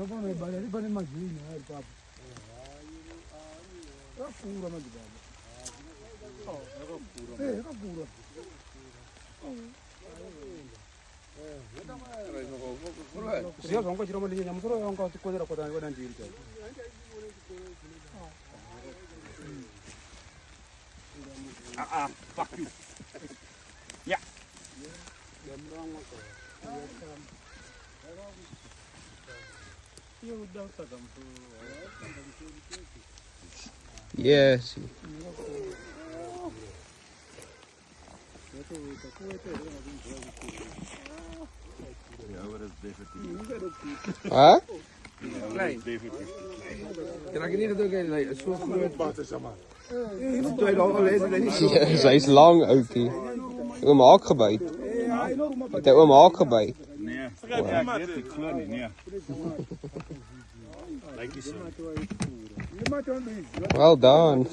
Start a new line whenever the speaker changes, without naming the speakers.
Só para me balhar, para me imaginar, papo. É pura, mas de é pura. Se eu vou tirar uma linha, mas eu não gosto de coisa para dar uma dica.
Fuck you. Yeah.
Yes. Huh? Ja, zij is lang ook hier. Ik heb hem ook gebeten. Ik heb hem ook gebeten.
Nee, nee.
Well done.